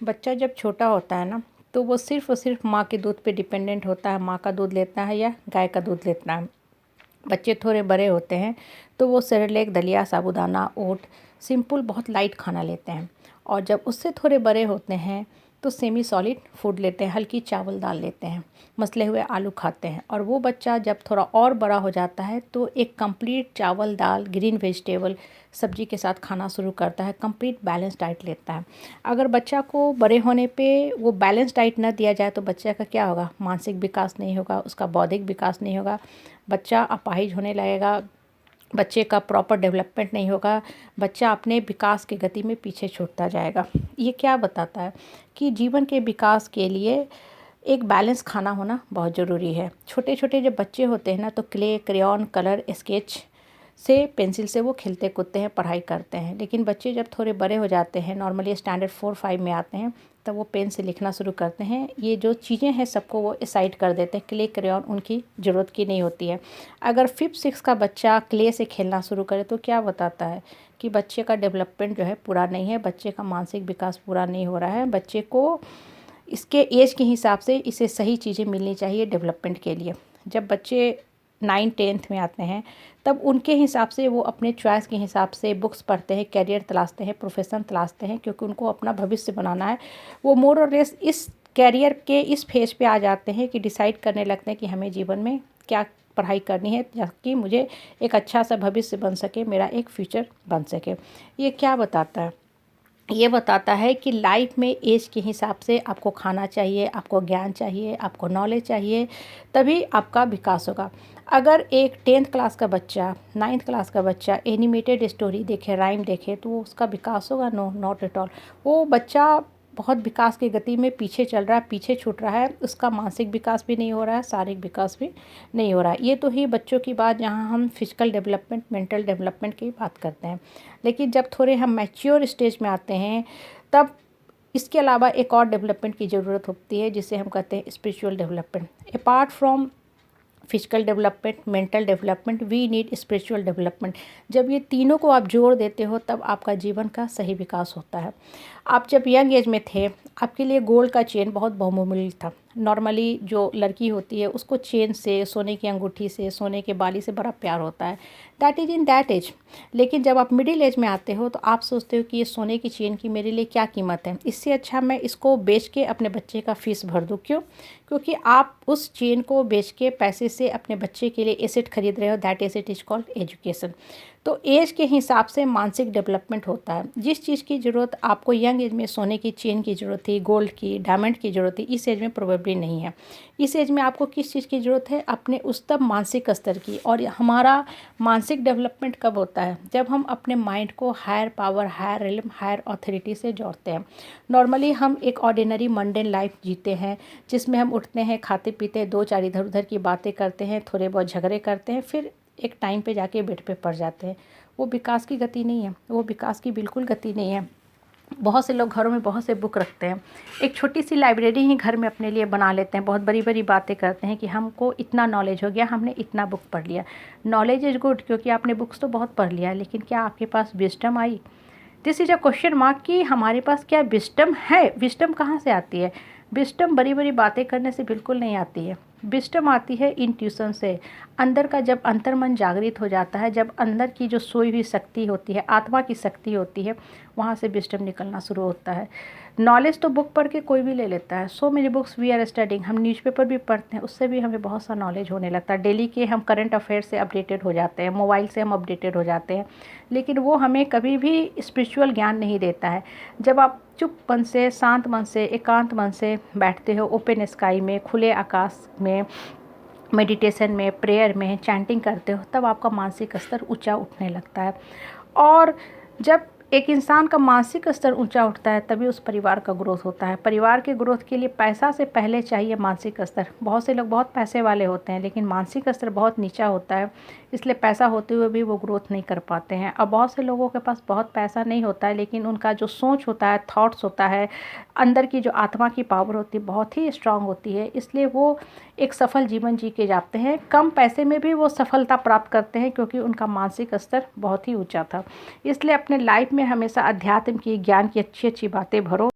बच्चा जब छोटा होता है ना, तो वो सिर्फ़ और सिर्फ माँ के दूध पे डिपेंडेंट होता है। माँ का दूध लेता है या गाय का दूध लेता है। बच्चे थोड़े बड़े होते हैं तो वो सेरेलैक, दलिया, साबूदाना, ओट, सिंपल बहुत लाइट खाना लेते हैं। और जब उससे थोड़े बड़े होते हैं तो सेमी सॉलिड फूड लेते हैं, हल्की चावल दाल लेते हैं, मसले हुए आलू खाते हैं। और वो बच्चा जब थोड़ा और बड़ा हो जाता है तो एक कंप्लीट चावल दाल, ग्रीन वेजिटेबल, सब्जी के साथ खाना शुरू करता है, कंप्लीट बैलेंस डाइट लेता है। अगर बच्चा को बड़े होने पे वो बैलेंस डाइट न दिया जाए तो बच्चे का क्या होगा? मानसिक विकास नहीं होगा, उसका बौद्धिक विकास नहीं होगा, बच्चा अपाहिज होने लगेगा, बच्चे का प्रॉपर डेवलपमेंट नहीं होगा, बच्चा अपने विकास की गति में पीछे छूटता जाएगा। ये क्या बताता है कि जीवन के विकास के लिए एक बैलेंस खाना होना बहुत ज़रूरी है। छोटे छोटे जब बच्चे होते हैं ना, तो क्ले, क्रेयॉन, कलर, स्केच से, पेंसिल से वो खेलते कूदते हैं, पढ़ाई करते हैं। लेकिन बच्चे जब थोड़े बड़े हो जाते हैं, नॉर्मली स्टैंडर्ड 4-5 में आते हैं, तब वो पेन से लिखना शुरू करते हैं। ये जो चीज़ें हैं सबको वो असाइड कर देते हैं। क्ले, क्रेयॉन उनकी ज़रूरत की नहीं होती है। अगर 5-6 का बच्चा क्ले से खेलना शुरू करे तो क्या बताता है कि बच्चे का डेवलपमेंट जो है पूरा नहीं है, बच्चे का मानसिक विकास पूरा नहीं हो रहा है। बच्चे को इसके एज के हिसाब से इसे सही चीज़ें मिलनी चाहिए डेवलपमेंट के लिए। जब बच्चे 9-10th में आते हैं तब उनके हिसाब से वो अपने चॉइस के हिसाब से बुक्स पढ़ते हैं, करियर तलाशते हैं, प्रोफेशन तलाशते हैं, क्योंकि उनको अपना भविष्य बनाना है। वो मोर और लेस इस करियर के इस फेज पे आ जाते हैं कि डिसाइड करने लगते हैं कि हमें जीवन में क्या पढ़ाई करनी है ताकि मुझे एक अच्छा सा भविष्य बन सके, मेरा एक फ्यूचर बन सके। ये क्या बताता है? ये बताता है कि लाइफ में एज के हिसाब से आपको खाना चाहिए, आपको ज्ञान चाहिए, आपको नॉलेज चाहिए, तभी आपका विकास होगा। अगर एक 10th क्लास का बच्चा, 9th क्लास का बच्चा एनिमेटेड स्टोरी देखे, राइम देखे, तो वो उसका विकास होगा? No, not at all. वो बच्चा बहुत विकास की गति में पीछे चल रहा है, पीछे छूट रहा है। उसका मानसिक विकास भी नहीं हो रहा है, शारीरिक विकास भी नहीं हो रहा है। ये तो ही बच्चों की बात, जहाँ हम फिजिकल डेवलपमेंट, मेंटल डेवलपमेंट की बात करते हैं। लेकिन जब थोड़े हम मैच्योर स्टेज में आते हैं तब इसके अलावा एक और डेवलपमेंट की ज़रूरत होती है, जिसे हम कहते हैं spiritual development. Apart from physical development, mental development, we need spiritual development. जब ये तीनों को आप जोड़ देते हो तब आपका जीवन का सही विकास होता है। आप जब यंग एज में थे, आपके लिए गोल्ड का चेन बहुत बहुमूल्य था। नॉर्मली जो लड़की होती है उसको चेन से, सोने की अंगूठी से, सोने के बाली से बड़ा प्यार होता है। That is in that age. लेकिन जब आप मिडिल एज में आते हो तो आप सोचते हो कि ये सोने की चेन की मेरे लिए क्या कीमत है, इससे अच्छा मैं इसको बेच के अपने बच्चे का फीस भर दूँ। क्यों? क्योंकि आप उस चेन को बेच के पैसे से अपने बच्चे के लिए एसेट खरीद रहे हो। That asset is called education. तो एज के हिसाब से मानसिक डेवलपमेंट होता है। जिस चीज़ की ज़रूरत आपको यंग एज में सोने की चेन की ज़रूरत थी, गोल्ड की, डायमंड की ज़रूरत थी, इस एज में प्रोबेबली नहीं है। इस एज में आपको किस चीज़ की ज़रूरत है? अपने उच्चतम मानसिक स्तर की। और हमारा मानसिक डेवलपमेंट कब होता है? जब हम अपने माइंड को higher power, higher realm, higher authority से जोड़ते हैं। नॉर्मली हम एक ऑर्डिनरी मंडेन लाइफ जीते हैं, जिसमें हम उठते हैं, खाते पीते हैं, 2-4 इधर उधर की बातें करते हैं, थोड़े बहुत झगड़े करते हैं, फिर एक टाइम पे जाके बेड पे पड़ जाते हैं। वो विकास की गति नहीं है, वो विकास की बिल्कुल गति नहीं है। बहुत से लोग घरों में बहुत से बुक रखते हैं, एक छोटी सी लाइब्रेरी ही घर में अपने लिए बना लेते हैं। बहुत बड़ी बड़ी बातें करते हैं कि हमको इतना नॉलेज हो गया, हमने इतना बुक पढ़ लिया। नॉलेज इज़ गुड, क्योंकि आपने बुक्स तो बहुत पढ़ लिया, लेकिन क्या आपके पास विजडम आई? This is a question mark कि हमारे पास क्या विजडम है? विजडम कहाँ से आती है? विजडम बड़ी बड़ी बातें करने से बिल्कुल नहीं आती है। विजडम आती है इंट्यूशन से। अंदर का जब अंतर्मन जागृत हो जाता है, जब अंदर की जो सोई हुई शक्ति होती है, आत्मा की शक्ति होती है, वहाँ से विजडम निकलना शुरू होता है। नॉलेज तो बुक पढ़ के कोई भी ले लेता है। So many books we are studying. हम न्यूज़पेपर भी पढ़ते हैं, उससे भी हमें बहुत सा नॉलेज होने लगता है। डेली के हम करंट अफेयर से अपडेटेड हो जाते हैं, मोबाइल से हम अपडेटेड हो जाते हैं, लेकिन वो हमें कभी भी स्पिरिचुअल ज्ञान नहीं देता है। जब आप चुप मन से, शांत मन से, एकांत मन से बैठते हो, ओपन स्काई में, खुले आकाश में, मेडिटेशन में, प्रेयर में, चैंटिंग करते हो, तब आपका मानसिक स्तर ऊंचा उठने लगता है। और जब एक इंसान का मानसिक स्तर ऊंचा उठता है तभी उस परिवार का ग्रोथ होता है। परिवार के ग्रोथ के लिए पैसा से पहले चाहिए मानसिक स्तर। बहुत से लोग बहुत पैसे वाले होते हैं, लेकिन मानसिक स्तर बहुत नीचा होता है, इसलिए पैसा होते हुए भी वो ग्रोथ नहीं कर पाते हैं। और बहुत से लोगों के पास बहुत पैसा नहीं होता है, लेकिन उनका जो सोच होता है, थॉट्स होता है, अंदर की जो आत्मा की पावर होती है, बहुत ही स्ट्रांग होती है, इसलिए वो एक सफल जीवन जी के जाते हैं। कम पैसे में भी वो सफलता प्राप्त करते हैं, क्योंकि उनका मानसिक स्तर बहुत ही ऊंचा था। इसलिए अपने लाइफ में हमेशा अध्यात्म की, ज्ञान की अच्छी अच्छी बातें भरो।